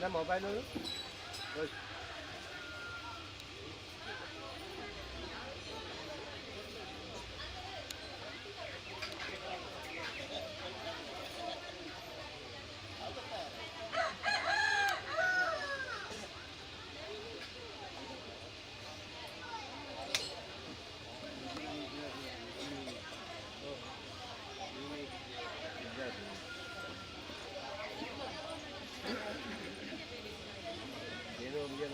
mobile ಏನು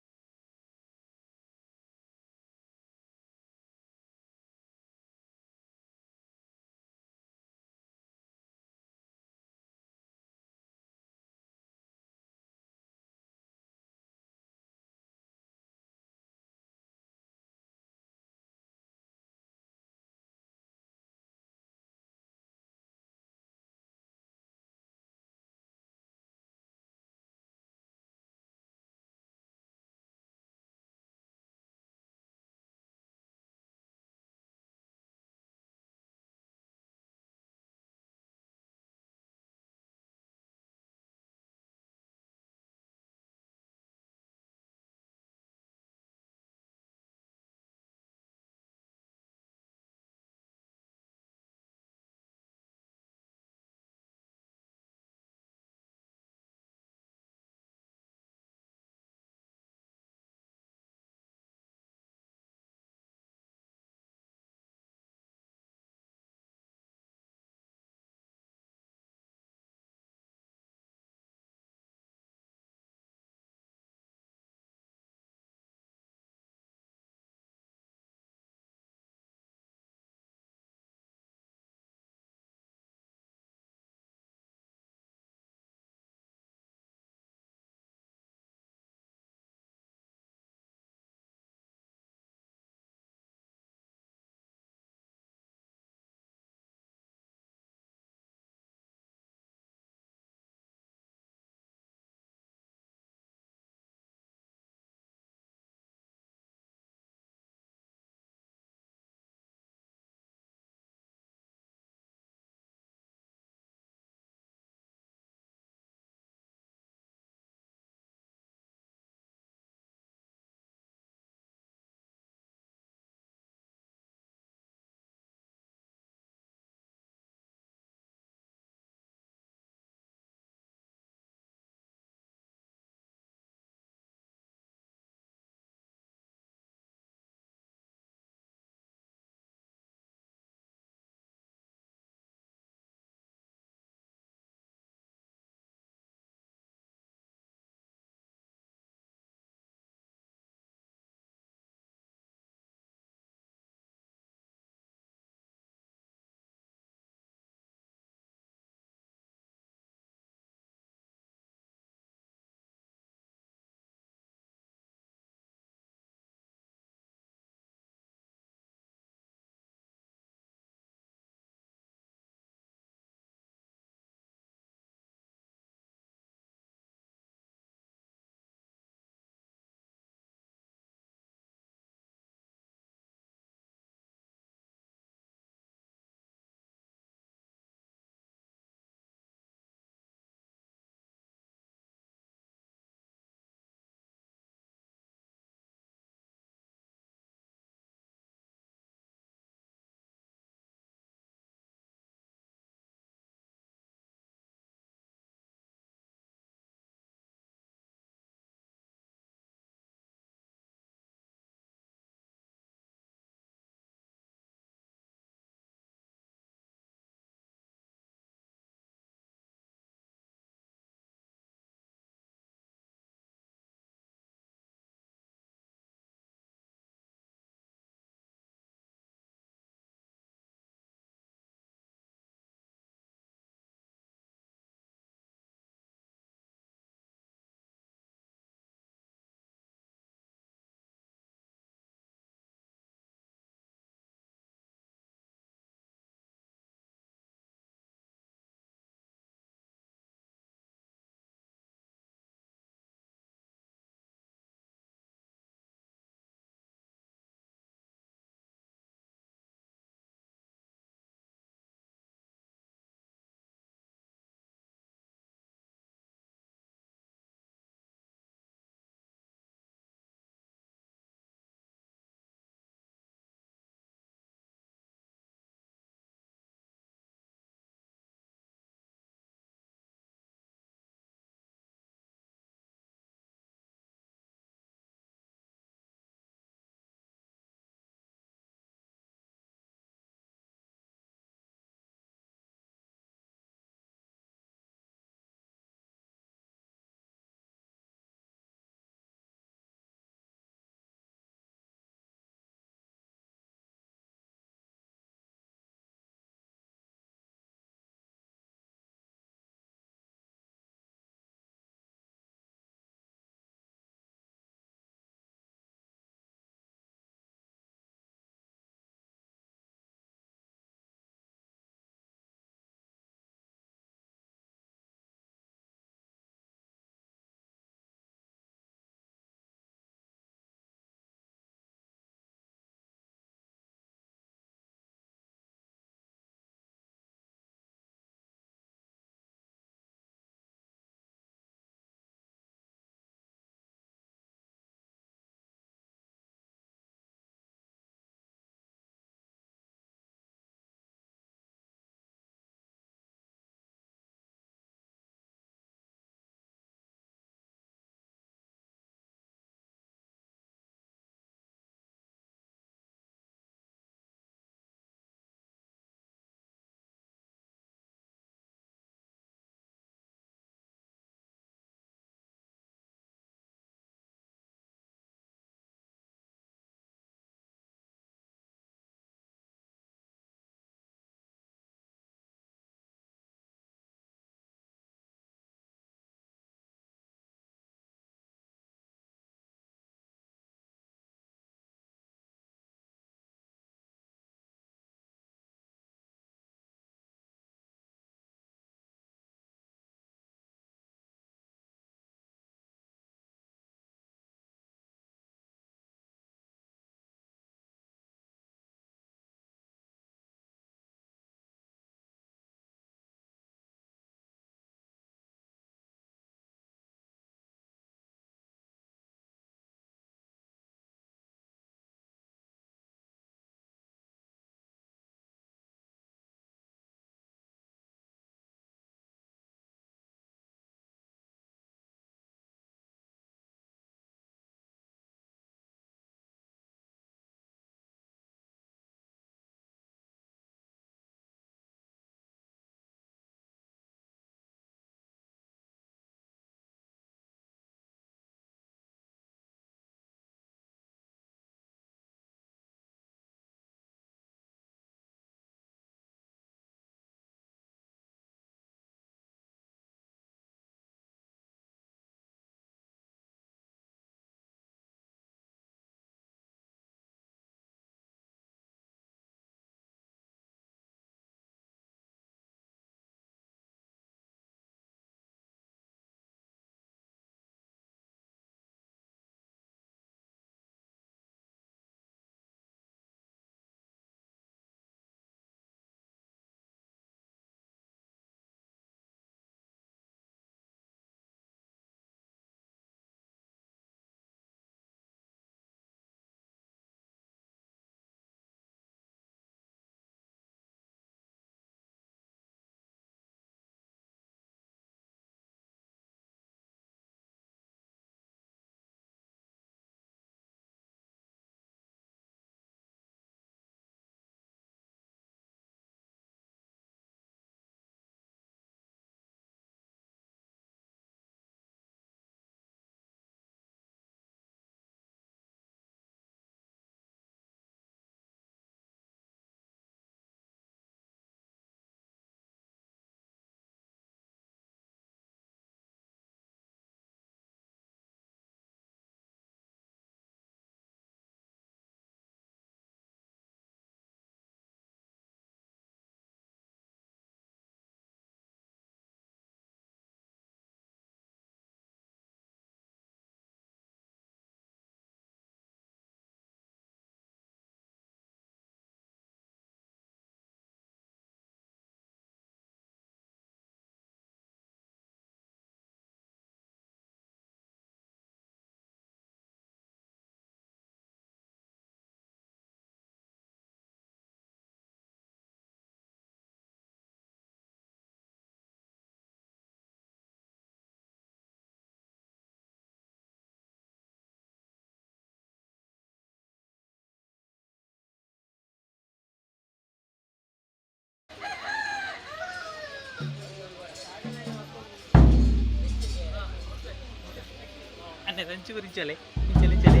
अंची वर चले चले चले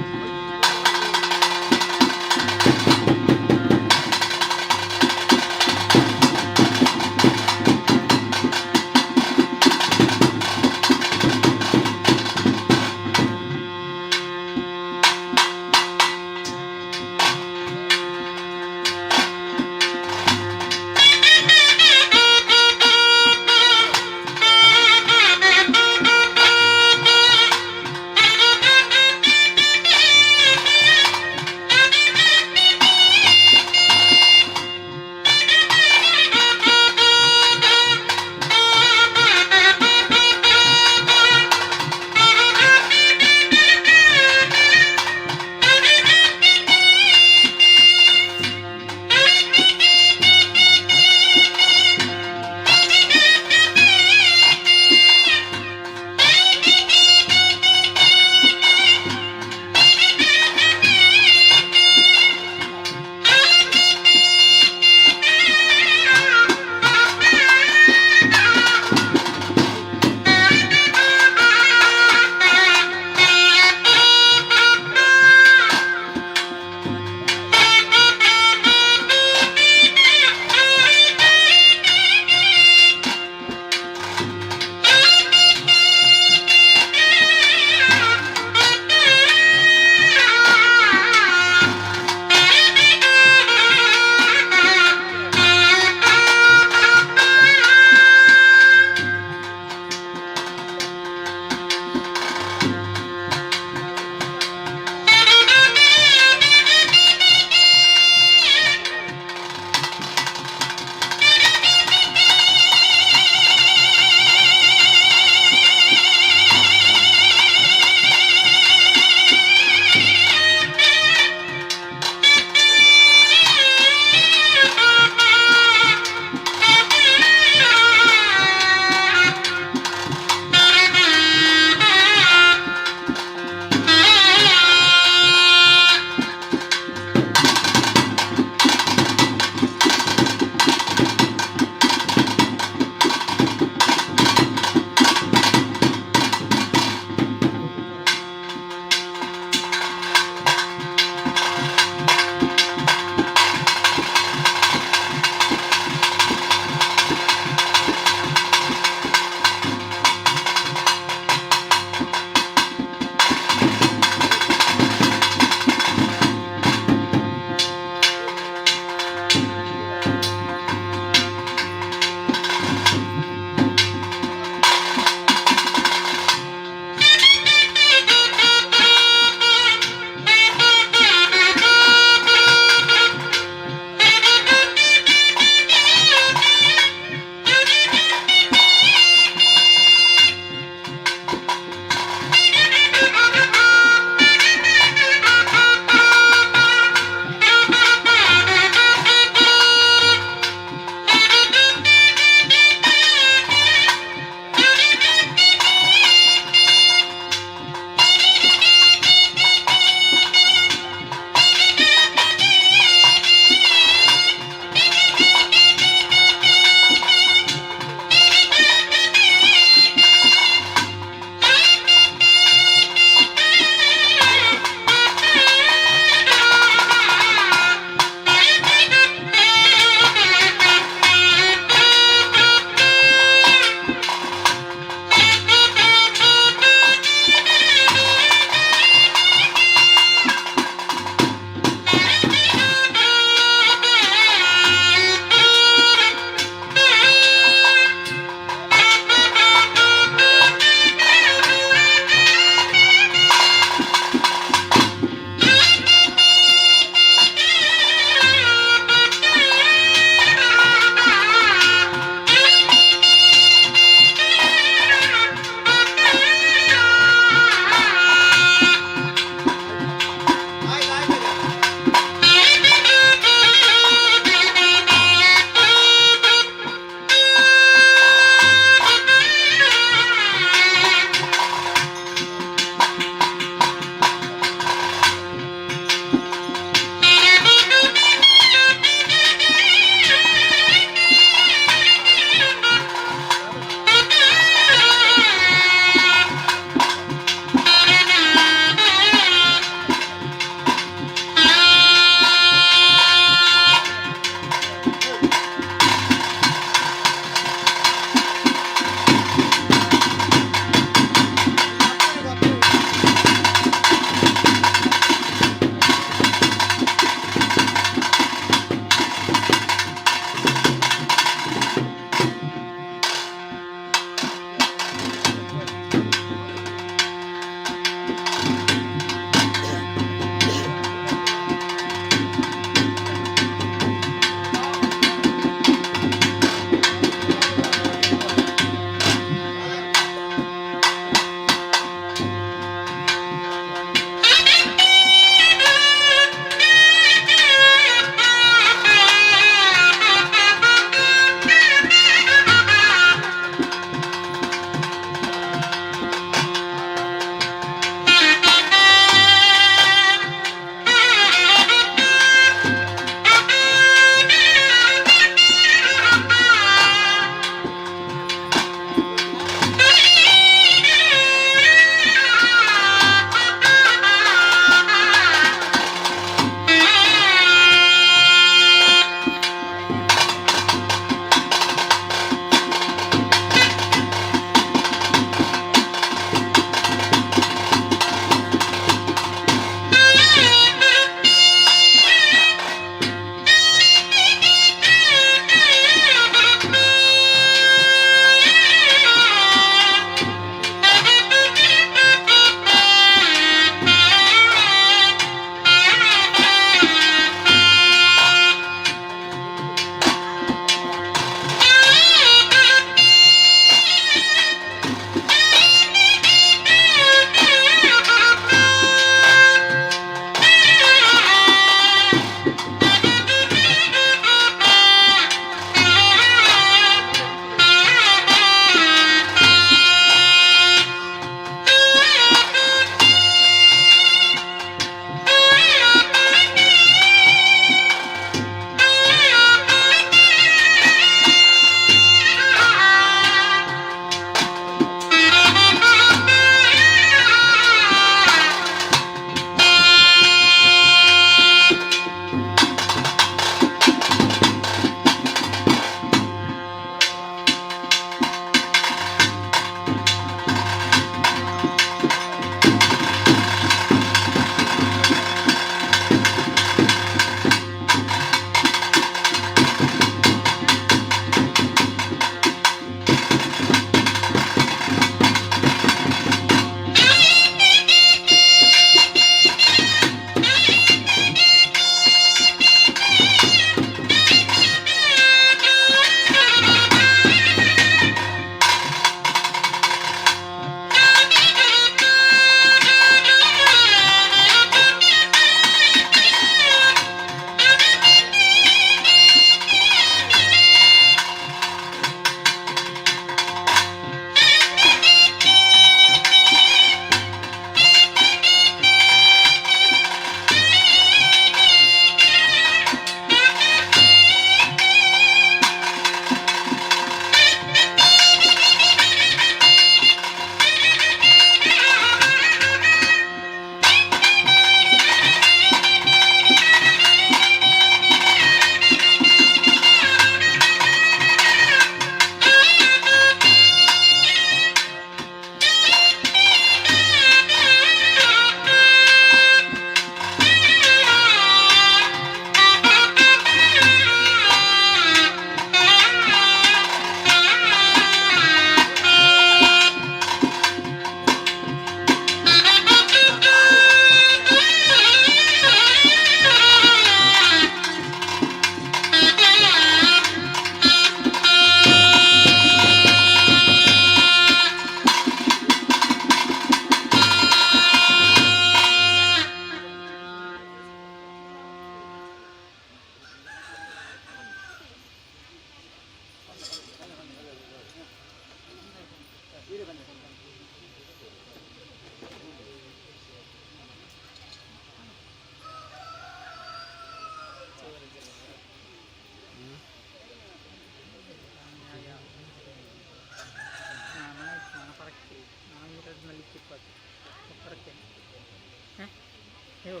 ನೀವು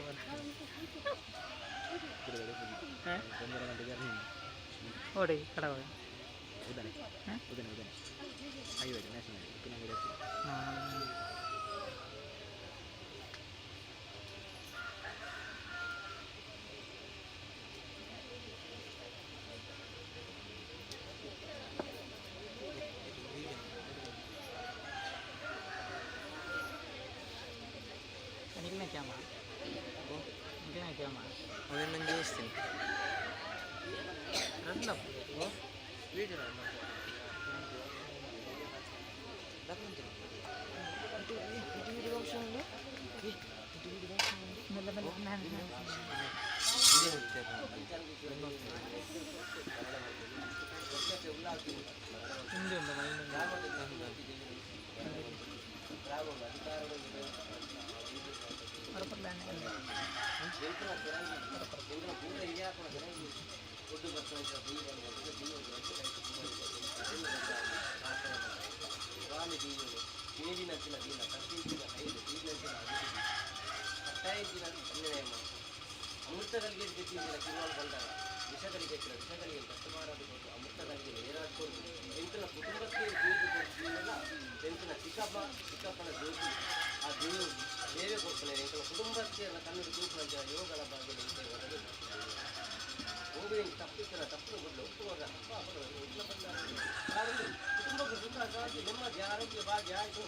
ಓಡಿ ಕಡೆ ಹೋಗಿ ಉದನೆ ಉದನೆ ಉದನೆ ಹೈವೇ ನ್ಯಾಷನಲ್ ಉಪ್ಪಿನಂಗಡಿ నీకు నచ్చామా ఇంకే నచ్చామా అదే నేను చూస్తాను రెండు వీడియో ಹಿಂದಿ ಉಂಟು ಅಮೃತಗಳಿಗೆ ಕಿರುವಾಳು ಬಂದಾಗ ವಿಷಗಳಿಗೆ ವಿಷಗಳಿಗೆ ಕಷ್ಟಮಾಡೋದು ಅಮೃತಗಳಿಗೆ ಏನಾಡ್ಕೊಂಡು ಎಂಟನ ಕುಟುಂಬಕ್ಕೆ ಜೀವನ ಎಂಟನ ಚಿಕ್ಕಪ್ಪನ ಜ್ಯೋತಿ ಆ ದೇವೇ ಕೊಡ್ತಾನೆ ಎಂಟನ ಕುಟುಂಬಕ್ಕೆ ಕನ್ನಡ ತೂಪಂಚ ಯೋಗಗಳ ಬಗ್ಗೆ ಹೋಗಿ ತಪ್ಪಿನ ತಪ್ಪು ಕೊಡಲು ಒಪ್ಪುವಾಗ ಕುಟುಂಬಕ್ಕೆ ಸುಖ ನೆಮ್ಮದಿ ಆರೋಗ್ಯ ಭಾಗ್ಯ ಆಯ್ತು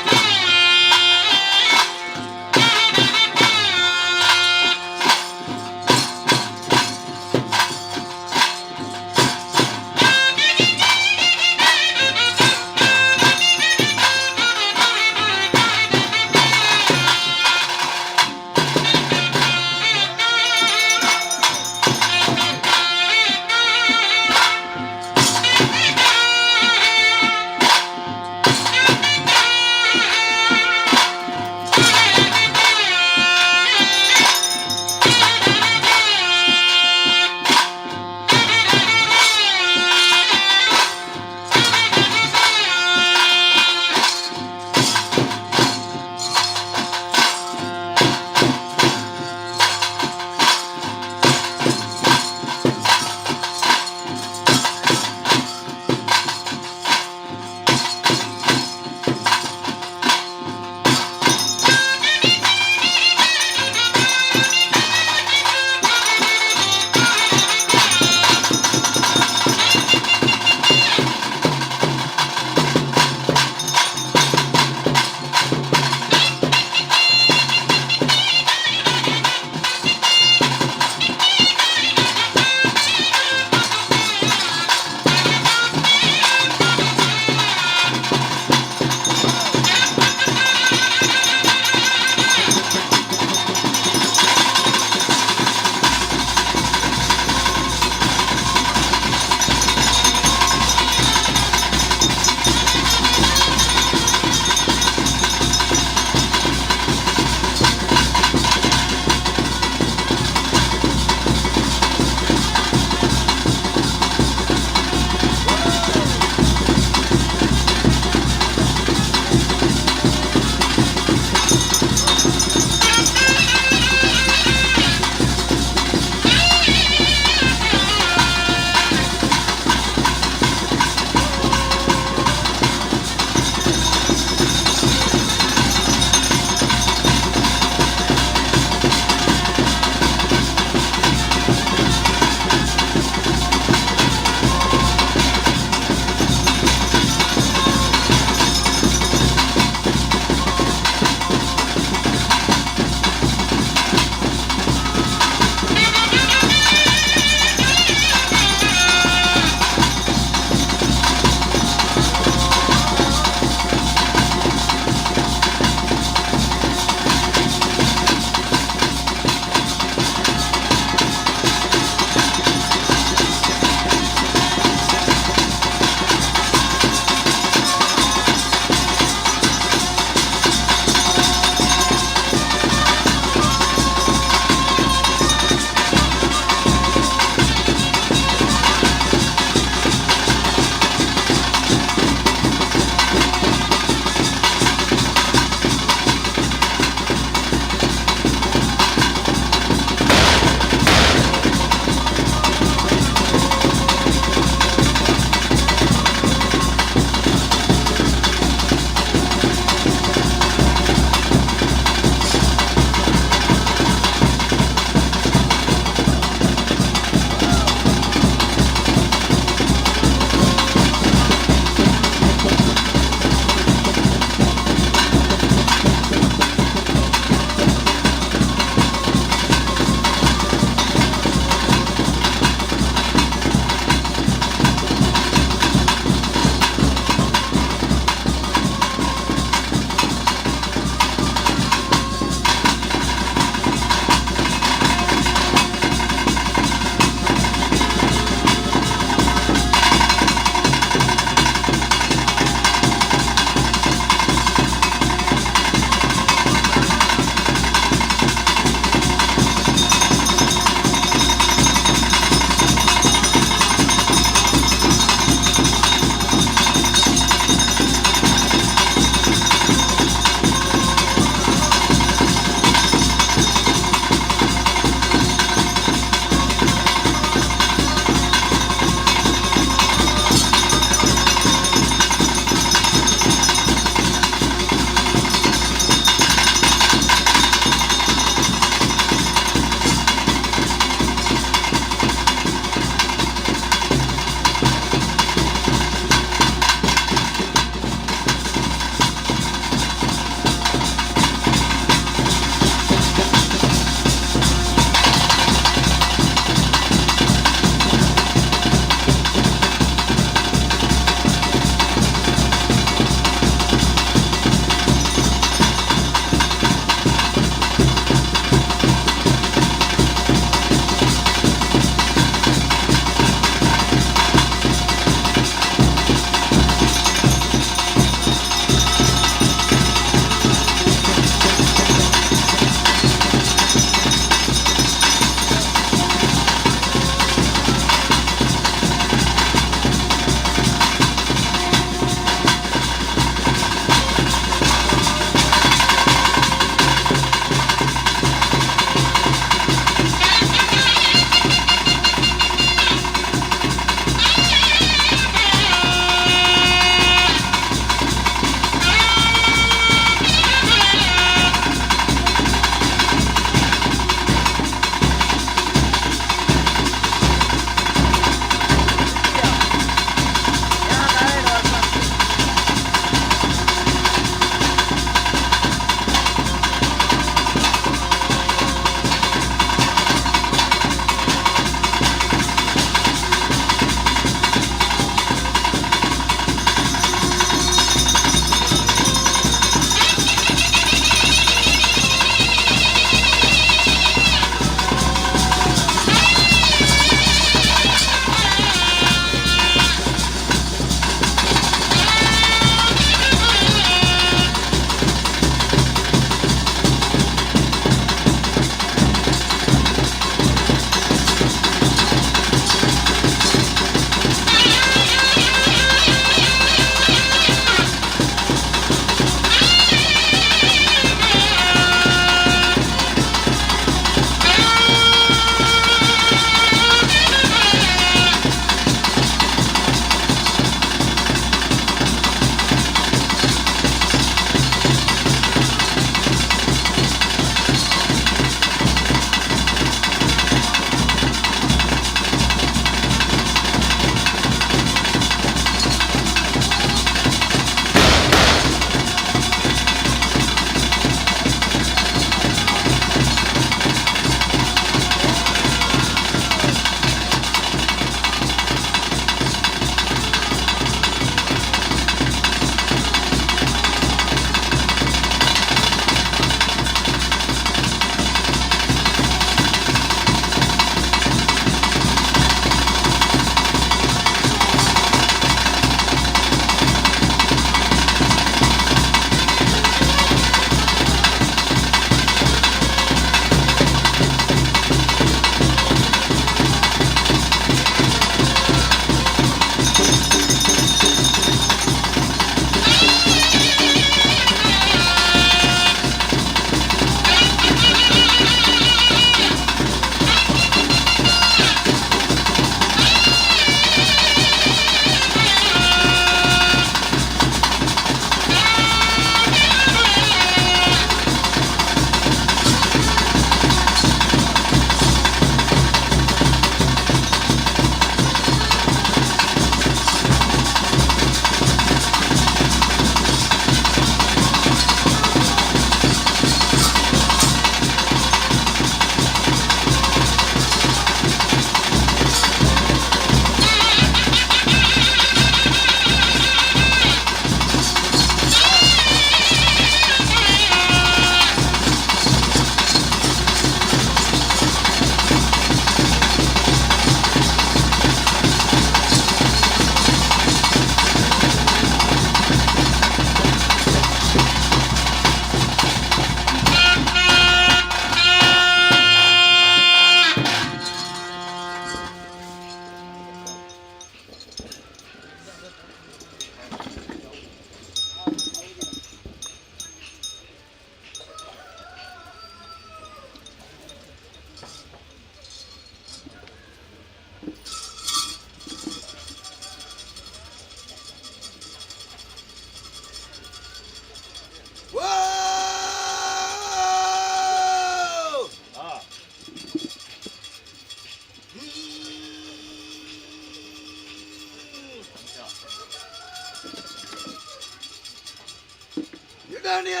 ಗಡ್ಡಾಣಿಯ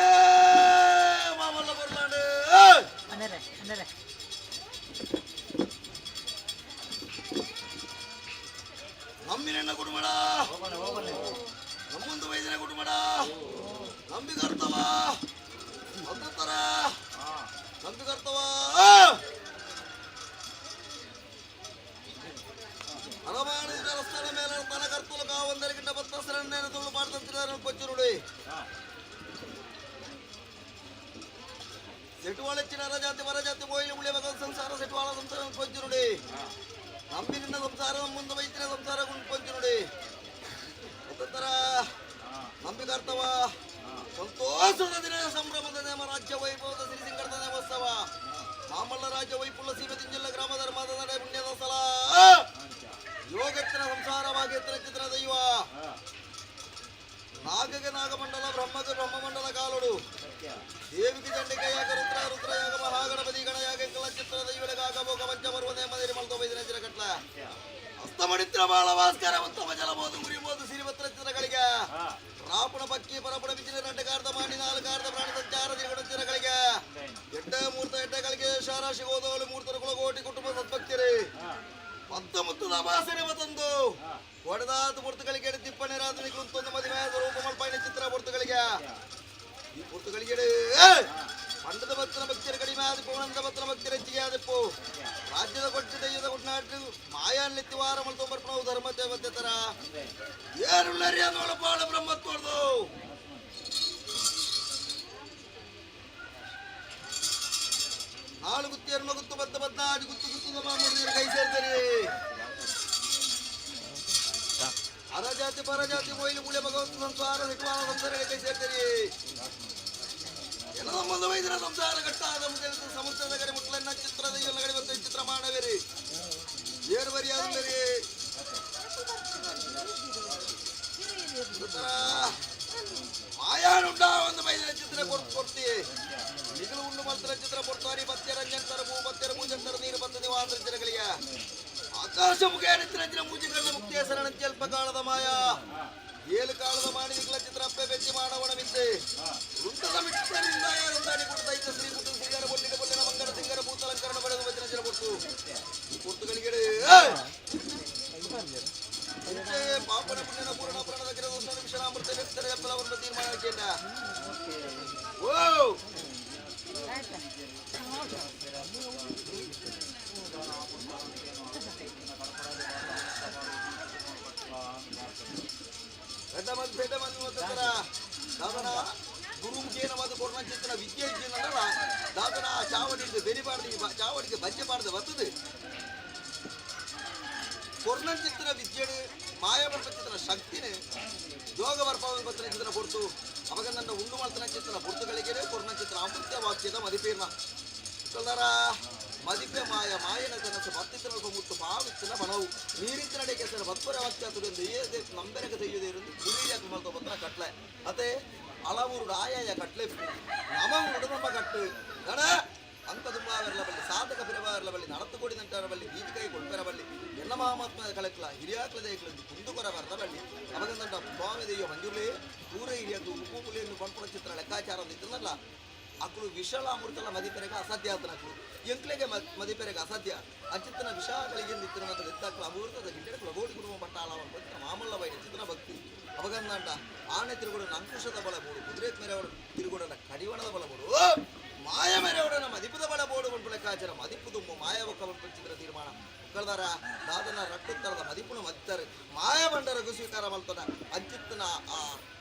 ಮಾಮಲ್ಲ ಬರ್ಲಾಂಡು ಅಂದರೆ ಅಂದರೆ ನಮ್ಮಿನ ಕುಟುಂಬಡ ನಮ್ಮೊಂದು ವೈದ್ಯನ ಕುಟುಂಬಡ ನಂಬಿ ಕರ್ತವ ಅಂತರ ನಂಬಿ ಕರ್ತವ ಅರಮಾಣಿದ ರಸ್ತೆಯ ಮೇಲೆ ತನ ಕರ್ತುಲಕ ಒಂದರಿಗಿಂತ ಬತ್ತ ಸರಣ್ಯನ ತುಳು ಮಾಡ್ತಿದ್ದಾರೆ ಕೊಚ್ಚುರುಡಿ ಸೆಟುವಾಳೆಚ್ಚಿನ ರಜಾತಿ ಮರಜಾತಿ ಬೋಯಿಲಿ ಉಳಿಯಬೇಕು ಸಂಸಾರ ಸೆಟುವಾಳ ಸಂಸಾರ ಕೊಚ್ಚುರುಡಿ ನಂಬಿನಿಂದ ಸಂಸಾರ ಮುಂದೆ ವೈದ್ಯನ ಸಂಸಾರ ಕೊಂಚುರುಡಿ ಒಂದರ ನಂಬಿ ಕರ್ತವ ಸಂತೋಷದ ದಿನ ಸಂಭ್ರಮದ ನೇಮ ರಾಜ್ಯ ವೈಭವದ ಸಿರಿಸಿಂಗರದ ನೇಮೋತ್ಸವ ಮಾಮಲ್ಲ ರಾಜ್ಯ ವೈಪುಲ್ಲ ಸೀಮೆ ತಿಂಜಿಲ್ಲ ಗ್ರಾಮ ಧರ್ಮದ ನಡೆ ಪುಣ್ಯದ ಸ್ಥಳ ಯೋಗತ್ತಿನ ಸಂಸಾರವಾಗಿ ಎತ್ತಿನ ಚಿತ್ರ ದೈವ ನಾಗಗೆ ನಾಗಮಂಡಲ ಬ್ರಹ್ಮಗೆ ಬ್ರಹ್ಮಮಂಡಲ ಕಾಲುಡು ದೇವಿಗೆ ಚಂಡಿಕೆಯಾಗ ರುದ್ರ ರುದ್ರಯಾಗ ಮಹಾಗಣಪತಿ ಗಣಯಾಗ ಕಲ ಚಿತ್ರ ದೈವಳಿಗಾಗ ಭೋಗ ಪಂಚ ಬರುವ ನೇಮದಿರಿ ಮಲ್ತೋ ಬೈದಿನ ಚಿರ ಕಟ್ಲ ಹಸ್ತಮಡಿತ್ರ ಬಾಳ ಭಾಸ್ಕರ ಉತ್ತಮ ಜಲಬಹುದು ಗುರಿಬಹುದು ಸಿರಿವತ್ರ ಚಿತ್ರಗಳಿಗೆ ರಾಪುಣ ಪಕ್ಕಿ ಪರಪುಣ ಬಿಚ್ಚಿನ ರಂಟಕಾರ್ಧ ಮಾಡಿ ನಾಲ್ಕಾರ್ಧ ಪ್ರಾಣ ಸಂಚಾರ ದಿನಗಡ ಚಿತ್ರಗಳಿಗೆ ಎಡ್ಡ ಮೂರ್ತ ಎಡ್ಡಗಳಿಗೆ ಶಾರಾಶಿ ಹೋದವಳು ಮೂರ್ತರು ಕುಲಕೋಟಿ ಕುಟುಂಬ ಸದ್ಭಕ್ತಿರಿ ಪತ್ತ ಮುತ್ತದ ಭಾಷಣೆ ಮತ್ತೊಂದು ಒಡೆದಾದ ಮೂರ್ತಗಳಿಗೆ ತಿಪ್ಪನೆ ರಾತ್ರಿಗೆ ಒಂದು ಮದುವೆ ರೂಪ ಮಲ್ಪಾಯಿನ ಚಿತ್ರ ಮೂರ್ತಗಳಿಗೆ ಈ ಮೂರ್ತಗಳಿಗೆ ಪಂಡದ ಭಕ್ತನ ಭಕ್ತಿಯರ ಕಡಿಮೆ ಆದ ಪೌಣಂದ ಭಕ್ತನ ಭಕ್ತಿಯರ ಹೆಚ್ಚಿಗೆ ಆದಪ್ಪು ರಾಜ್ಯದ ಕೊಟ್ಟು ದೈವದ ಕೊಟ್ನಾಟು ಮಾಯಾನ್ಲೆತ್ತಿ ವಾರ ಮಲ್ತೊಂಬರ್ಪಣವು ಧರ್ಮ ದೇವತೆ ತರ ಏರುಳ್ಳರಿ ಅನ್ನೋಳ ಬಾಳ ಬ್ರಹ್ಮತ್ವರ್ದು ನಾಳು ಗುತ್ತಿಯರ್ಮ ಗುತ್ತು ಬದ್ದ ಬದ್ದಾಡಿ ಗುತ್ತು ಗುತ್ತು ಮಾಡಿದ್ರೆ ಕೈ ಸೇರ್ತಾರೆ ಅರಜಾತಿ ಪರಜಾತಿ ಮೊಯ್ಲು ಮುಳೆ ಭಗವಂತ ಸಂಸಾರ ಸಿಟ್ಟುವಾಳ ಸಂಸಾರಗಳಿಗೆ ಕೈ ಸೇರ್ತಾರೆ ಎಲ್ಲ ಸಂಬಂಧ ವೈದ್ಯರ ಸಂಸಾರ ಕಟ್ಟಾದ ಸಮುದ್ರದ ಕಡೆ ಮುಟ್ಲನ್ನ ಚಿತ್ರದ ಎಲ್ಲ ಕಡೆ ಚಿತ್ರ ಮಾಡಬೇರಿ ಏರು ಬರಿ ಆದ್ಮೇಲೆ ಮಾಯಾನುಂಡ ಒಂದು ವೈದ್ಯರ ಚಿತ್ರ ಕೊಡ್ತಿ ನಿಗಲು ಉಂಡು ಮಂತ್ರ ಚಿತ್ರ ಕೊಡ್ತಾರೆ ಬತ್ತೆರ ಅಂಜಂತರ ಬತ್ತೆರ ಮೂಜಂತರ ನೀರು ಬಂದ ನಿವಾಂತರ ಚಿತ್ರಗಳಿಗೆ ಆಕಾಶ ಮುಖ ನಿತ್ರ ಮೂಜಿಗಳ ಮುಕ್ತಿಯ ಸರಣ ಸ್ವಲ್ಪ ಕಾಲದ ಮಾಯ ಏಳು ಕಾಲದ ಮಾಡಿ ನಿಗಲ ಚಿತ್ರ ಅಪ್ಪೆ ಬೆಚ್ಚಿ ಮಾಡವಣವಿದ್ದೆ ವೃತ್ತದ ಮಿಟ್ಟರಿಂದ ಏರುಂದಾಡಿ ಕೊಡ್ತೈತ ಶ್ರೀ ಮುಟ್ಟು ಸಿಂಗರ ಬೊಲ್ಲಿನ ಬೊಲ್ಲಿನ ಮಂಗಲ ಸಿಂಗರ ಭೂತಲಂಕರಣ ಬೆಳೆದು ವಚನ ಚಿರ ಕೊಡ್ತು ಈ ಕೊರ್ತುಗಳಿಗೆ ಪಾಪನ ಪುಣ್ಯನ ಪೂರ್ಣ ಪ್ರಾಣದ ಗಿರ ದೋಷ ವಿಷಾಮೃತ ವ್ಯಕ್ತರ ಫಲವನ್ನು ತೀರ್ಮಾನಕ್ಕೆ ಓ ದಾದನ ಗುರುಮುಖೇನ ಒಂದು ಕೊರೋನಾ ಚಿತ್ರ ವಿದ್ಯೆ ಇದ್ದೀನಲ್ಲ ದಾದನ ಚಾವಡಿಗೆ ಬೆರಿಬಾರ್ದು ಚಾವಡಿಗೆ ಬಜ್ಜೆ ಬಾರ್ದು ಬರ್ತದೆ ಕೊರೋನಾ ಚಿತ್ರ ವಿದ್ಯೆ ಮಾಯಾಬರ್ಪ ಚಿತ್ರ ಶಕ್ತಿನೇ ಯೋಗ ಬರ್ಪಾವನ ಪತ್ರ ಚಿತ್ರ ಕೊಡ್ತು ಅವಾಗ ನನ್ನ ಉಂಡು ಮಾಡ್ತಾನ ಚಿತ್ರ ಪುರ್ತಗಳಿಗೆ ಕೊರೋನಾ ಚಿತ್ರ ಅಮೃತ ವಾಕ್ಯದ ಮದಿಪೇರ್ನ ಕಲ್ಲರ ಮದಿಪೆ ಮಾಯ ಮಾಯನ ಕನಸು ಮತ್ತಿತರ ಮುತ್ತು ಪಾವಿತ್ತಿನ ಬಣವು ನೀರಿನ ನಡೆ ಕೆಸರ ಬತ್ಪರ ವಾಕ್ಯಾತುರಿಂದ ಏದೇ ನಂಬೆರಗ ತೆಗೆಯದೇ ಇருந்து ಗುರಿಯಾಕ ಮಲ್ತೋ ಪತ್ರ ಕಟ್ಲೆ ಅದೇ அளவுரு ஆயாய கட்லே நம உடனம்ப கட்டு ಗಣ ಅಂತ ತುಂಬಾವರಲ ಬಲ್ಲಿ ಸಾಧಕ ಬಿರವಾರಲ ಬಲ್ಲಿ ನಡತು ಕೊಡಿದಂತರ ಬಲ್ಲಿ ಬೀದಿ ಕೈ ಕೊಡ್ಪರ ಬಲ್ಲಿ ಎನ್ನ ಮಹಾತ್ಮ ಕಳಕ್ಲ ಹಿರಿಯಾಕ್ಲದೆ ಇಕ್ಲಂದು ಕುಂದುಕೊರ ಬರದ ಬಲ್ಲಿ ಅವಗಂದಂತ ಸ್ವಾಮಿ ದೆಯ್ಯ ಮಂಜುರ್ಲಿ ಪೂರ ಹಿರಿಯದು ಉಪ್ಪು ಪುಲಿಯನ್ನು ಕೊಂಡ್ಕೊಳ ಚಿತ್ರ ಲೆಕ್ಕಾಚಾರ ಇತ್ತನಲ್ಲ ಅಕ್ಕಳು ವಿಶಾಲ ಅಮೃತಲ ಮದಿಪೆರೆಗೆ ಅಸಾಧ್ಯ ಆತನಕ್ಕಳು ಎಂಕ್ಲೆಗೆ ಮದಿಪೆರೆಗೆ ಅಸಾಧ್ಯ ಅಚಿತ್ತನ ವಿಷಯಗಳಿಗೆ ನಿಂತಿನ ಎತ್ತಾಕ್ಲ ಅಮೃತದ ಗಿಡ್ಡೆ ಗೋಡಿ ಕುಟುಂಬ ಪಟ್ಟಾಳವನ್ನು ಬಂದ ಮಾಮಲ್ಲ ಬೈನ ಚಿತ್ರ ಭಕ್ತಿ ಅವಗಂದಂಡ ಆನೆ ತಿರುಗುಡನ ಅಂಕುಶದ ಬಲ ಬೋಡು ಕುದುರೆತ್ ಮೇರೆವಡು ತಿರುಗುಡನ ಕಡಿವಣದ ಬಲ ಬೋಡು ಮಾಯ ಮೇರೆವಡನ ಮದಿಪದ ಬಲ ಬೋಡು ಕೊಂಡು ಲೆಕ್ಕಾಚಾರ ಮದಿಪು ತುಂಬ ಮಾಯವಕ್ಕ ಚಿತ್ರ ತೀರ್ಮಾನ ಕಳೆದಾರ ದಾದನ ರಟ್ಟುತ್ತರದ ಮದಿಪುನ ಮದಿತಾರೆ ಮಾಯ ಬಂಡರ ಸ್ವೀಕಾರ ಮಲ್ತನ ಅಚ್ಚಿತ್ತನ ಆ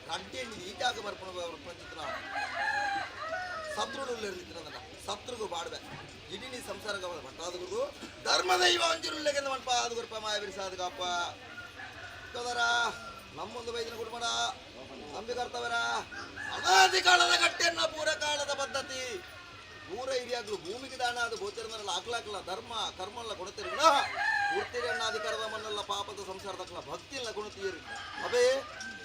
ರಡ್ಡಿಯಲ್ಲಿ ಈಟಾಗ ಬರ್ಪಣ ಚಿತ್ರ ಸತ್ರುಡುಲ್ಲಿರ್ತಿರಂದ ಸತ್ರುಗೂ ಬಾಡ್ಬೆ ಇಡೀ ಸಂಸಾರಗ ಮಟ್ಟಾದಗುರು ಧರ್ಮದೈವ ಅಂಜಿರುಲ್ಲೆಗೆ ಮಣ್ಪ ಅದು ಗುರುಪ ಮಾಯ ಬಿರಿಸಾದಗಪ್ಪ ಕದರ ನಮ್ಮೊಂದು ವೈದ್ಯನ ಕುಟುಂಬ ನಂಬಿ ಕರ್ತವರ ಅನಾದಿ ಕಾಲದ ಗಟ್ಟೆನ್ನ ಪೂರ ಕಾಲದ ಪದ್ಧತಿ ಪೂರ ಹಿರಿಯಾಗ್ಲು ಭೂಮಿಗೆ ದಾನ ಅದು ಗೋಚರನಲ್ಲ ಆಗ್ಲಾಗ್ಲ ಧರ್ಮ ಕರ್ಮ ಎಲ್ಲ ಕೊಡುತ್ತೀರಿ ಪೂರ್ತಿರಿ ಅಣ್ಣಾಧಿಕಾರದ ಮಣ್ಣಲ್ಲ ಪಾಪದ ಸಂಸಾರದಕ್ಕಲ್ಲ ಭಕ್ತಿ ಎಲ್ಲ ಕೊಡುತ್ತೀರಿ ಅವೇ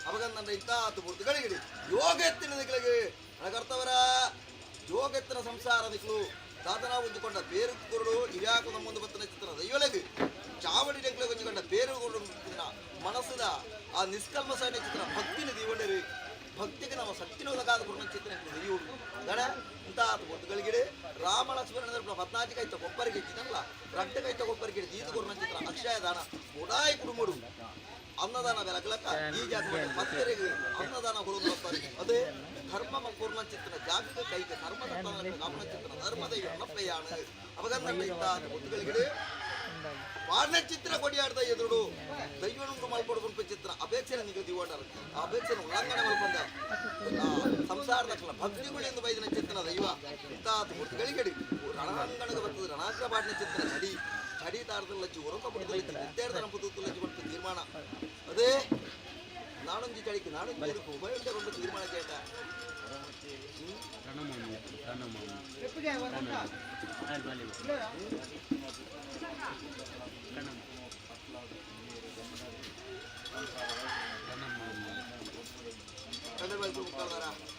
ಅವಾಗಂದ ಇಂಥ ಹತ್ತು ಪೂರ್ತಿಗಳಿಗೆ ಯೋಗ ಎತ್ತಿನ ದಿಕ್ಕಲಿಗೆ ಕರ್ತವರ ಯೋಗ ಎತ್ತಿನ ಸಂಸಾರ ದಿಕ್ಲು ದಾದನ ಹೊಂದಿಕೊಂಡ ಬೇರು ಕುರುಡು ಹಿರಿಯಾಕ ನಮ್ಮೊಂದು ಬತ್ತನ ಚಿತ್ರ ದೈವಲೆಗೆ ಚಾವಡಿ ನೆಕ್ಲೆ ಹೊಂದಿಕೊಂಡ ಬೇರು ಕುರುಡು ಮನಸ್ಸಿನ ಆ ನಿಷ್ಕಲ್ಮಸಾಯನ ಚಿತ್ರ ಭಕ್ತಿನ ದೀವಣ್ಣರಿ ಭಕ್ತಿಗೆ ನಾವು ಸತ್ತಿನೋದಕ್ಕಾದ ಗುರುನಂಚಿತ್ರ ಹಿರಿಯುಡು ದಡ ಇಂಥ ಬೊತ್ತುಗಳಿಗಿಡೆ ರಾಮ ಲಕ್ಷ್ಮಣ 14 ಕೈತ ಕೊಪ್ಪರಿಗೆ ಇಚ್ಚಿದಲ್ಲ ರಡ್ಡ ಕೈತ ಕೊಪ್ಪರಿಗೆ ದೀದು ಗುರುನಂಚಿತ್ರ ಅಕ್ಷಯ ದಾನ ಉಡಾಯಿ ಕುಡುಮುಡು ಅನ್ನದಾನ ಬೆಳಕಲಕ್ಕ ಈ ಜಾಗ ಭಕ್ತರಿಗೆ ಅನ್ನದಾನ ಕೊಡುವುದು ಅದೇ ಧರ್ಮ ಪೂರ್ಣಚಿತ್ರ ಜಾಗದ ಕೈಗೆ ಧರ್ಮದ ಗಮನಚಿತ್ರ ಧರ್ಮದ ಎಣ್ಣಪ್ಪಯ್ಯಾಣ ಅವಗಂದ ಇಂಥ ಬೊತ್ತುಗಳಿಗಿಡೆ ವಾರ್ನ ಚಿತ್ರ ಕೊಡಿಯಾಡ್ದ ಎದುರು ದೈವನುಂಟು ಮಲ್ಪಡ್ಕೊಂಡು ಚಿತ್ರ ಅಪೇಕ್ಷೆ ನಿಗದಿ ಓಡಾರ ಆ ಅಪೇಕ್ಷೆ ಉಲ್ಲಂಘನೆ ಮಲ್ಕೊಂಡ ಸಂಸಾರದ ಭಕ್ತಿಗಳಿಂದ ಬೈದಿನ ಚಿತ್ರ ದೈವ ಇಂಥ ಗುರುತುಗಳಿಗಡಿ ರಣಾಂಗಣಕ್ಕೆ ಬರ್ತದೆ ರಣಾಗ್ರ ಪಾಡಿನ ಚಿತ್ರ ಚಡಿ ಚಡಿ ತಾರದಲ್ಲಿ ಲಚ್ಚಿ ಹೊರತ ಬಿಡುತ್ತಲ್ಲಿ ವಿದ್ಯಾರ್ಥಿ ಪುತ್ತೂರು ಲಚ್ಚಿ ಬಂತ ತೀರ್ಮಾನ ಅದೇ ನಾಡೊಂಜಿ ಚಳಿಕೆ ನಾಡೊಂಜಿ ಉಭಯಗೊಂಡು ತೀರ್ಮಾನ ಕೇಟ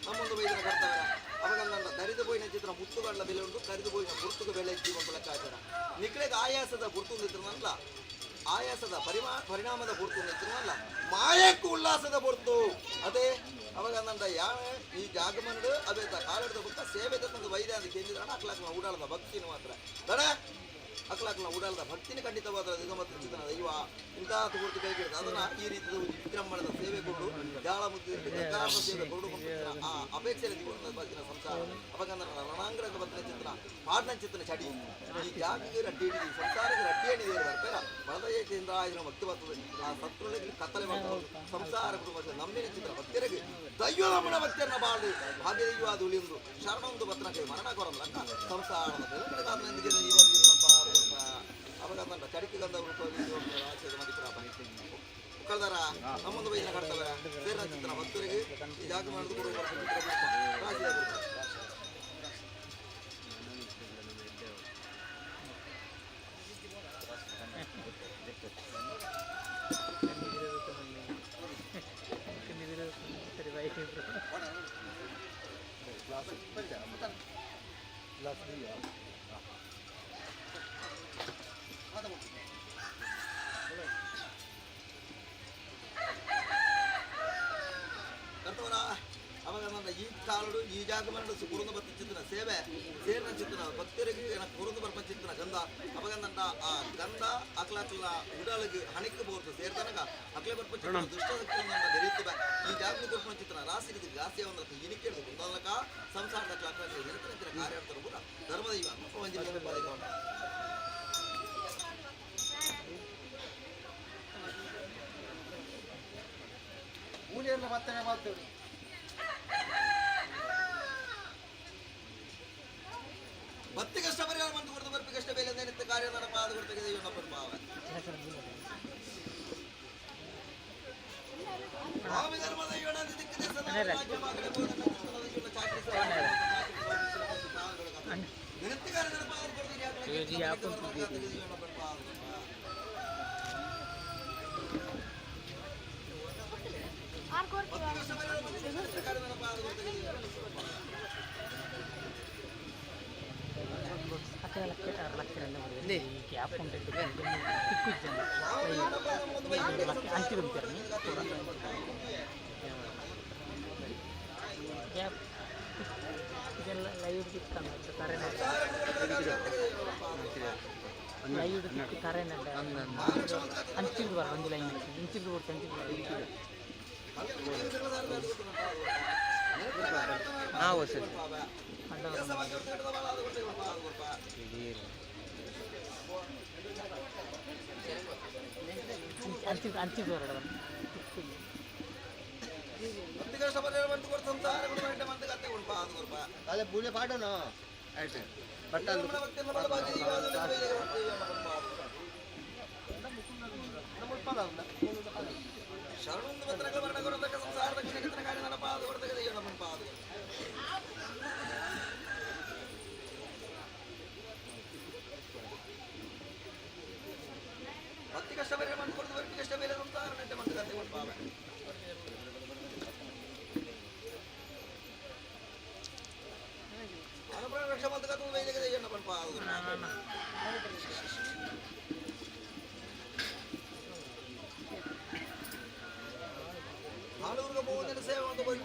ನಮ್ಮೊಂದು ವೈದ್ಯರ ಕರ್ತವರ ಅವಾಗ ದರಿದು ಬೋಯಿನ ಚಿತ್ರ ಮುತ್ತುಗಳ ಬೆಲೆ ಉಂಟು ಕರಿದು ಬೋಯಿನ ಗುರುತುಗ ಬೆಲೆ ಜೀವಂತ ಲೆಕ್ಕಾಚಾರ ನಿಕ್ಳೆಗೆ ಆಯಾಸದ ಗುರುತು ನಿಂತಿರನಲ್ಲ ಆಯಾಸದ ಪರಿಣಾಮದ ಗುರುತು ನಿಂತಿರನಲ್ಲ ಮಾಯಕ್ಕೂ ಉಲ್ಲಾಸದ ಗುರುತು ಅದೇ ಅವಾಗ ನಂದ ಯಾವ ಈ ಜಾಗಮಂಡು ಅದೇ ಕಾಲದ ಬುಕ್ಕ ಸೇವೆ ತಂದು ವೈದ್ಯ ಅಂತ ಕೇಳಿದ್ರೆ ಅಕ್ಲಾಕ್ನ ಊಡಾಳದ ಭಕ್ತಿನ ಮಾತ್ರ ದಡ ಅಕ್ಲಾಕ್ನ ಊಡಾಳದ ಭಕ್ತಿನ ಖಂಡಿತವಾದ ದಿಗಮತ್ರ ಚಿತ್ರನ ದೈವ ಇಂತಹ ಗುರುತು ಕೈಗಿಡಿದ ಅದನ್ನ ಈ ರೀತಿ ವಿಜೃಂಭಣದ ಸೇವೆ ಕೊಡು ಜಾಳ ಮುದ್ದು ಸೇವೆ ಕೊಡು ಆ ಅಪೇಕ್ಷೆಯಲ್ಲಿ ಬದುಕಿನ ಸಂಸಾರ ಅವಾಗ ರಣಾಂಗಣದ ಬತ್ತಿನ ಚಿತ್ರ ಪಾಡ್ನ ಚಿತ್ರನ ಚಡಿ ಈ ಜಾಗಕ್ಕೆ ರಡ್ಡಿ ಹಿಡಿದು ಸಂಸಾರಕ್ಕೆ ರಡ್ಡಿ ಹಿಡಿದು ಬರ್ಬೇಡ ಬಲದಯತೆಯಿಂದ ಇದನ್ನ ಭಕ್ತಿ ಬರ್ತದೆ ಆ ಸತ್ರುಗಳಿಗೆ ಕತ್ತಲೆ ಮಾಡ್ತಾರೆ ಸಂಸಾರ ಕುಟುಂಬ ನಮ್ಮಿನ ಚಿತ್ರ ಭಕ್ತರಿಗೆ ದೈವ ನಮ್ಮನ ಭಕ್ತಿಯನ್ನ ಬಾಳು ಭಾಗ್ಯ ದೈವ ಅದು ಉಳಿಯುವುದು ಶರಣೊಂದು ಭಕ್ತನಕ್ಕೆ ಮರಣ ಕೊರಲ್ಲ ಸಂಸಾರದ ಬೆಳಕಡೆಗಾದನೊಂದಿಗೆ ಅವಾಗ ಚಡಿಕೆ ಗಂಧ ಕಳೆದಾರ ನಮ್ಮೊಂದು ವೈದ್ಯನ ಕರ್ತವ್ಯ ಸೇರಿನ ಚಿತ್ರ ಭಕ್ತರಿಗೆ ಈ ಜಾಗ ಮಾಡಿದು ಕೊಡುವ ಕರ್ತವರ ಅವಾಗ ಈ ಕಾಲಡು ಈ ಜಾಗ ಮಾಡಿ ಕುರುಂದು ಬರ್ತ ಚಿತ್ರ ಸೇವೆ ಸೇರಿನ ಚಿತ್ರ ಭಕ್ತರಿಗೆ ಕುರುಂದು ಬರ್ಪ ಚಿತ್ರ ಗಂಧ ಅವಾಗ ಆ ಗಂಧ ಅಕ್ಲಾಕ್ಲ ಉಡಾಳಿಗೆ ಹಣಿಕೆ ಬೋರ್ದು ಸೇರ್ತಾನಾಗ ಅಕ್ಲೆ ಬರ್ಪ ಚಿತ್ರ ದುಷ್ಟಶಕ್ತಿಯನ್ನು ಬೆರೆಯುತ್ತವೆ ಈ ಜಾಗ ಬರ್ಪ ಚಿತ್ರ ರಾಶಿ ರೀತಿ ಜಾಸ್ತಿ ಒಂದಕ್ಕೆ ಇನಿಕೆ ಕುಂದಲಕ ಸಂಸಾರದ ಕ್ಲಾಕ್ ನಿರಂತರ ಕಾರ್ಯಾರ್ಥರು ಕೂಡ ಧರ್ಮದೈವ ಮೂಲೆಯನ್ನು ಮತ್ತೆ ಮಾಡ್ತೇವೆ ಭಕ್ತಿ ಕಷ್ಟ ಪರಿಹಾರ ಬಂದು ಕೊಡ್ತು ಬರ್ಪಿ ಕಷ್ಟ ಬೇಲೆ ನಿತ್ಯ ಕಾರ್ಯ ನನ್ನ ಪಾದ ಕೊಡ್ತದೆ ಇವನೊಬ್ಬರ ಭಾವ ಭಾವಿ ಧರ್ಮದ ಇವನ ದಿಕ್ಕಿದೆ ನಿತ್ಯ ಕಾರ್ಯ ನನ್ನ ಪಾದ ಕೊಡ್ತದೆ ಗ್ಯಾಪ್ ಉಂಟು ಅಂಚಿರು ಗ್ಯಾಪ್ ಇದೆಲ್ಲ ಲೈವ್ ಸಿಕ್ತಂತ ಕರೆಂಟ್ ಲೈವ್ ಸಿಕ್ತು ಕರೆಂಟ್ ಅಂಚಿರು ಬರ ಒಂದು ಲೈನ್ ಇಂಚಿರು ಕೊಡ್ತು ಅಂಚಿರು ಸರ್ ಅಂಚಿರು ಬರೋಣ ಅದೇ ಪೂಜೆ ಪಾಡೋಣ ಆಯ್ತು ಬಟ್ ಶರಣೊಂದು ಭಕ್ತನಗಳ ವರ್ಣಗೊರತಕ್ಕ ಸಂಸಾರದ ಕಿಣಕಿತನ ಕಾರ್ಯ ನನ್ನ ಪಾದ ಕೊಡ್ತದೆ ನಮ್ಮ ಪಾದ ಭಕ್ತಿ ಕಷ್ಟ ಬೇರೆ ಮಂದು ಕೊಡ್ತು ಭಕ್ತಿ ಕಷ್ಟ ಬೇರೆ ಸಂಸಾರ ನೆಟ್ಟೆ ಮಂದು ಕತ್ತೆ ಕೊಟ್ಟು ಪಾವ ಅನುಪ್ರಾಣ ರಕ್ಷ ಮಂದು ಕತ್ತು ವೈದ್ಯಕತೆ ಎಣ್ಣ ಪಂಪ ನಾನೂರಿಗೆ 30 ಸೇವೆ ಅಂತ ಬರೀ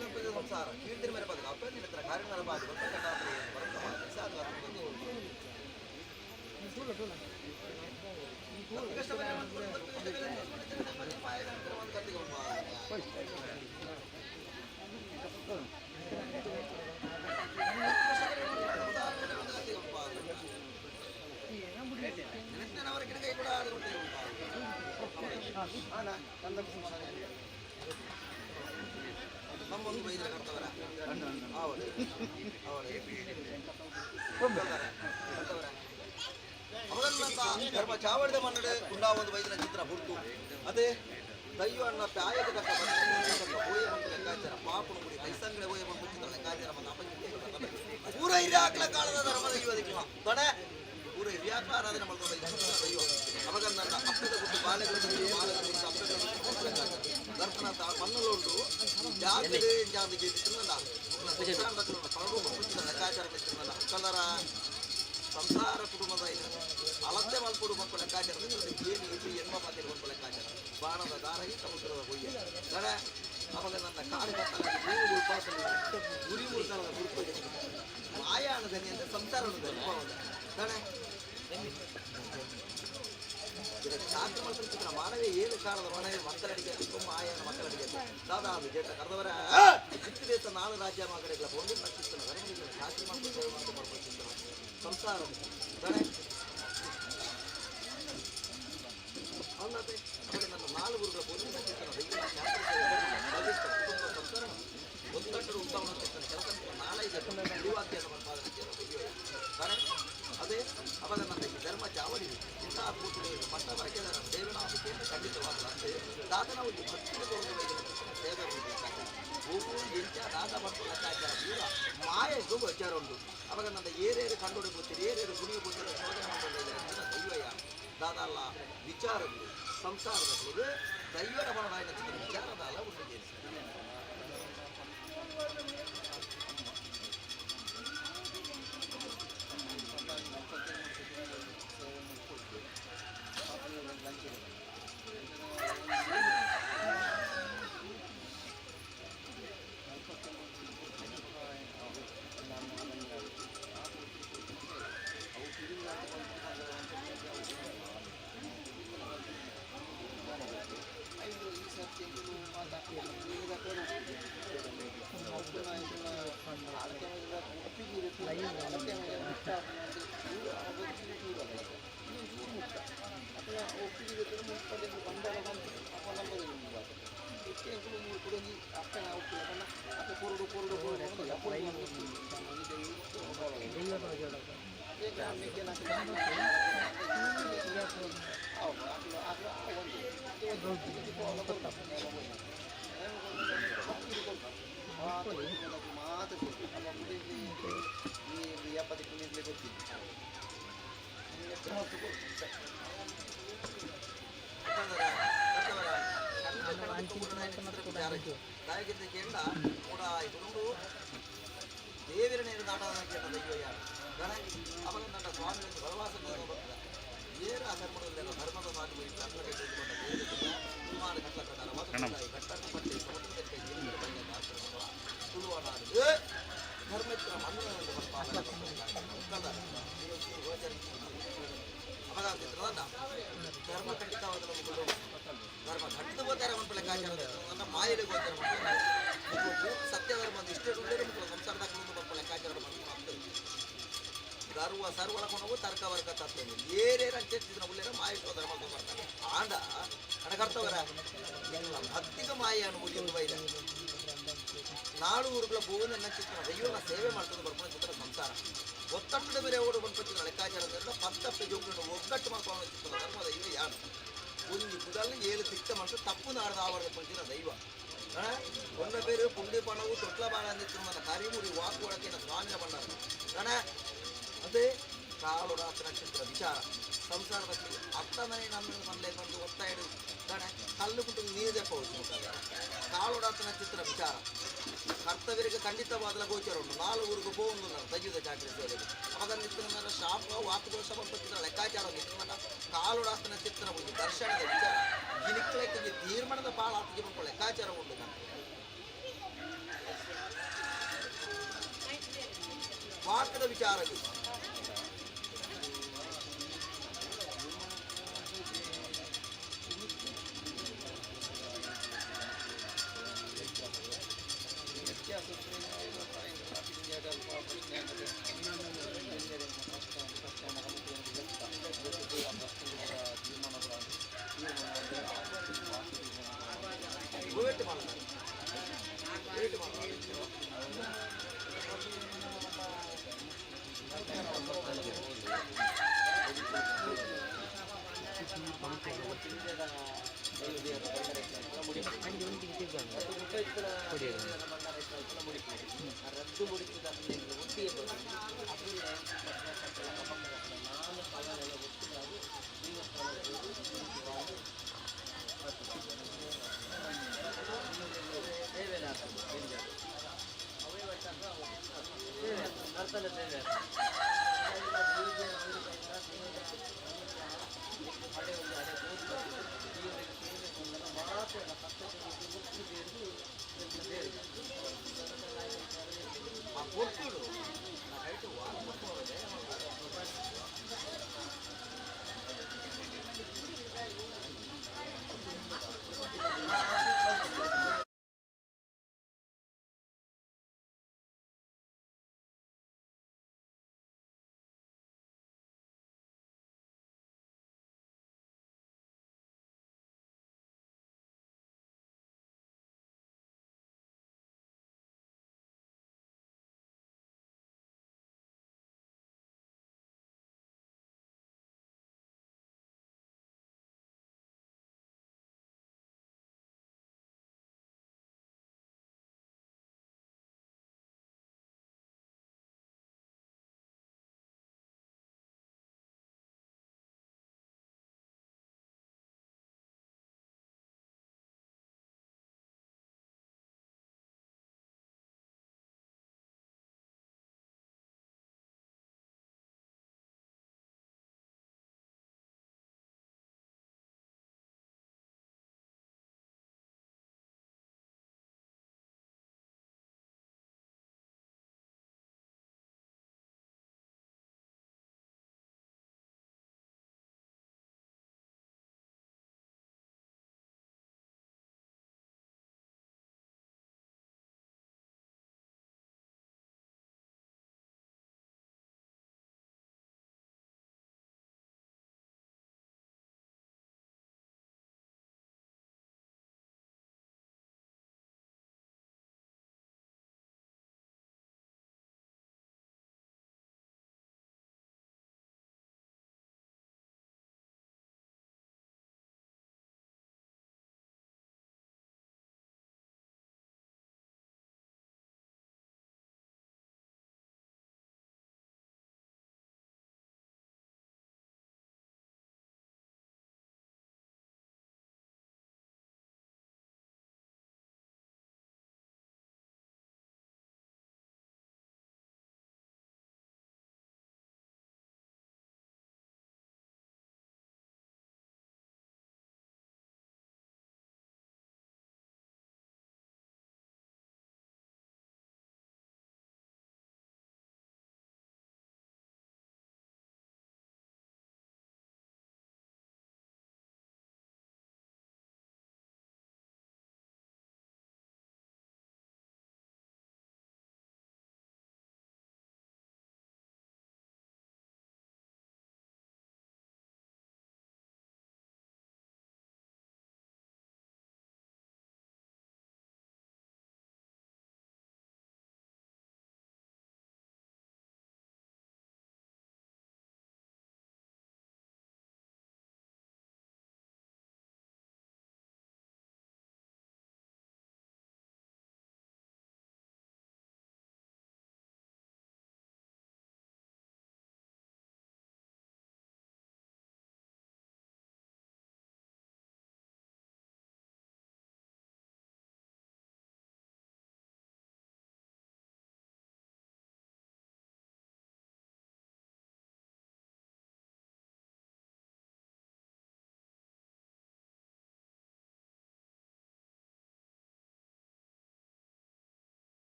ಸಂಸಾರ ಕೀರ್ತಿನ ಮೇಲೆ ಬದುಕು ಅಪ್ಪ ನಿನ್ನ ಕಾರ್ಯ ಮರಬಾದು ಅಂತ ಕಟ್ಟಾದ್ರೆ ನಮ್ಮೊಂದು ಬೈದ್ರೆ ಕರ್ತವರ ಅವನಂತ ಧರ್ಮ ಚಾವಡಿದ ಮನ್ನಡೆ ಕುಂಡಾವೊಂದು ವೈದ್ಯನ ಚಿತ್ರ ಹುಟ್ಟು ಅದೇ ದೈವಣ್ಣ ಪ್ಯಾಯದ ಕಟ್ಟ ಹೋಯ ಮಂತ್ರ ಲೆಕ್ಕಾಚಾರ ಪಾಪುಣ ಗುಡಿ ಕೈಸಂಗಡೆ ಹೋಯ ಮಂತ್ರ ಚಿತ್ರ ಲೆಕ್ಕಾಚಾರ ಮತ್ತು ಅಪಚಿತ ಪೂರ ಹಿರಿಯಾಕ್ಲ ಕಾಲದ ಧರ್ಮದ ಯುವದಿಕ್ಕಿವ ತೊಡೆ ಪೂರ ಹಿರಿಯಾಕ್ಲ ಆರಾಧನೆ ಮಾಡ್ಕೊಂಡು ದೈವ ಅವಗನ್ನ ಅಪ್ಪದ ಗುಟ್ಟು ಬಾಲೆಗಳು ಮಾಲಗಳು ಅಪ್ಪದ ದರ್ಶನ ಮಣ್ಣುಂಟು ಜಾತಿಗೆ ಜಾತಿಗೆ ಲೆಕ್ಕಾಚಾರ ಕಲರ ಸಂಸಾರ ಕುಟುಂಬದ ಅಲಂತೆ ಮಲ್ಪುಡು ಮಕ್ಕಳ ಲೆಕ್ಕಾಚಾರ ಏನು ಇದು ಎನ್ಮ ಮಾತಿನ ಮಕ್ಕಳ ಲೆಕ್ಕಾಚಾರ ಬಾಣದ ದಾರಹಿ ಸಮುದ್ರದ ಹೊಯ್ಯ ಗಣ ಅವಾಗ ನನ್ನ ಕಾಡು ಗುರಿ ಮುರುಕಾಲದ ಗುರುಪೂಜೆ ಮಾಯಾಣದಲ್ಲಿ ಅಂದರೆ ಸಂಸಾರ ಗಣ ಶಾಸ್ತ್ರ ಮಂತ್ರ ಮಾನವೇ ಏನು ಕಾಲದ ಮನವೇ ಮಕ್ಕಳಿಗೆ ಮಾಯನ ಮಕ್ಕಳಿಗೆ ದಾದಾ ಅದು ಜೇಟ ಕರೆದವರ ಇಷ್ಟು ದೇಶ 4 ರಾಜ್ಯ ಮಕ್ಕಳಿಗೆ ಒಂದು ನಕ್ಷತ್ರ ಶಾಸ್ತ್ರ ಮಂತ್ರ ಸಂಸಾರ ಗಣೆ ಅಲ್ಲದೆ ಅವರಿಗೆ ನನ್ನ 4 ಗುರುಗಳ ಒಂದು ನಕ್ಷತ್ರ ಸಂಸಾರ ಒಂದಟ್ಟರು ಉತ್ತಮ ಕೆಲಸ 4 ಜೀವಾಧ್ಯಾಸ ಗಣೆ ಅದೇ ಅವಾಗ ನನ್ನ ಈ ಧರ್ಮ ಚಾವಡಿ ಇಂತಹ ಕೂಟುಗಳು ಮಟ್ಟ ಬಳಕೆದಾರ ಸೇವನಾಭಿಕೆಯನ್ನು ಖಂಡಿತವಾದ ಅಂತೆ ದಾದನ ಒಂದು ಭಕ್ತಿಯ ಸೇವೆ ಹೂವು ಎಂಚ ದಾದ ಬಂತು ಲೆಕ್ಕಾಚಾರ ಪೂರ ಮಾಯಗೂ ವಿಚಾರ ಉಂಟು ಅವಾಗ ನನ್ನ ಏರೇರು ಕಂಡುಹಿಡಿದು ಗೊತ್ತಿರಿ ಏರೇರು ಗುಣಿಗೆ ಗೊತ್ತಿರೋ ಶೋಧನೆ ಮಾಡಿಕೊಂಡಿದ್ದಾರೆ ದೈವಯ್ಯ ದಾದಲ್ಲ ವಿಚಾರಗಳು ಸಂಸಾರದ ದೈವರ ಮನದಾಯನ ವಿಚಾರದ ಅಲ್ಲ ಒಂದು ಕೇಂದ್ರ ಕೂಡ ಇದೊಂದು ದೇವರ ನೀರು ನಾಟಕ ಕೇಳ ದೈವಯ್ಯಾರು ಗಣ ಅವಾಗ ನನ್ನ ಸ್ವಾಮಿಯನ್ನು ಬಲವಾಸ ಬರ್ತದೆ ಏನು ಅಧರ್ಮದಲ್ಲಿ ಧರ್ಮದ ಮಾತು ಸುಮಾರು ಕಟ್ಟ ಕಟ್ಟನ್ನು ಪಟ್ಟಿ ಸಮುದ್ರಕ್ಕೆ ತುಳುವನಾಡು ಧರ್ಮತ್ರ ಮಣ್ಣು ಧರ್ಮ ಖಂಡಿತವಾದ ಧರ್ಮ ಖಂಡಿತ ಗೋಚಾರ ಒಂದು ಲೆಕ್ಕಾಚಾರ ನನ್ನ ಮಾಯೆಗೆ ಗೋಚಾರ ಸತ್ಯ ಧರ್ಮ ಇಷ್ಟೇ ಸಂಸಾರದಾಗ ಒಂದು ಲೆಕ್ಕಾಚಾರ ಗರ್ವ ಸರ್ವಳ ಕೊನವು ತರ್ಕ ವರ್ಗ ತತ್ವ ಏರೇರಂತೆ ಉಳ್ಳೇರ ಮಾಯಿಟ್ಟು ಧರ್ಮ ಬರ್ತಾರೆ ಆಂಡ ಕಣಕರ್ತವರ ಭಕ್ತಿಗ ಮಾಯ ಅನುಭೂತಿ ಬೈದ ನಾಡು ಊರುಗಳ ಬೋನ ಚಿತ್ರ ದೈವನ ಸೇವೆ ಮಾಡ್ಕೊಂಡು ಬರ್ಕೊಂಡು ಚಿತ್ರ ಸಂಸಾರ ಒತ್ತಟ್ಟದ ಬೇರೆ ಓಡು ಬಂದ್ಬಿಟ್ಟು ಲೆಕ್ಕಾಚಾರದಿಂದ ಪತ್ತಪ್ಪೆ ಜೋಗನ್ನು ಒಗ್ಗಟ್ಟು ಮಾಡ್ಕೊಂಡು ಚಿತ್ರ ಧರ್ಮದ ಇವೆ ಯಾರು ಒಂದು ಕುದಲ್ಲಿ 7 ತಿಕ್ಕ ಮಾಡ್ಕೊಂಡು ತಪ್ಪು ನಾಡದ ಆವರಣ ಪಂಚಿನ ದೈವ ಒಂದ ಬೇರೆ ಪುಂಡಿ ಪಣವು ತೊಟ್ಲ ಬಾಳ ಅಂದಿತ್ತು ಕರಿಮುರಿ ವಾಕುವಳಕಿನ ಸ್ವಾಮ್ಯ ಬಂಡಾರ ಗಣ ಅದೇ ಕಾಳು ರಾತ್ರಿ ನಕ್ಷತ್ರ ವಿಚಾರ ಸಂಸಾರದಲ್ಲಿ ಅತ್ತ ಮನೆ ನನ್ನೇ ಬಂದು ಒತ್ತಾಯ ಗಣ ಕಲ್ಲು ಕುಟ್ಟು ನೀರೇ ಹೋಗಿ ಕಾಳು ರಾತ್ರಿ ನಕ್ಷತ್ರ ವಿಚಾರ ಕರ್ತವ್ಯರಿಗೆ ಖಂಡಿತವಾದ ಗೋಚರ ಉಂಟು 4 ಊರಿಗೆ ಬೋಂದು ತೆಗೆಯುವುದ ಜಾಗೃತಿ ಅವಾಗ ನಿತ್ರ ಶಾಪ ವಾಕುದೋಷ ಬಂದ್ಬಿಟ್ಟಿದ್ರೆ ಲೆಕ್ಕಾಚಾರ ನಿತ್ರ ಕಾಳು ರಾತ್ರಿ ನಕ್ಷತ್ರ ಒಂದು ದರ್ಶನದ ವಿಚಾರ ಗಿನಿಕ್ಲಕ್ಕೆ ತೀರ್ಮಾನದ ಪಾಳ ಲೆಕ್ಕಾಚಾರ ಉಂಟು ಪಾಕದ ವಿಚಾರಗಳು ವೇಟ್ ಮಾಡ್ತಾರೆ ಅರ್ಥ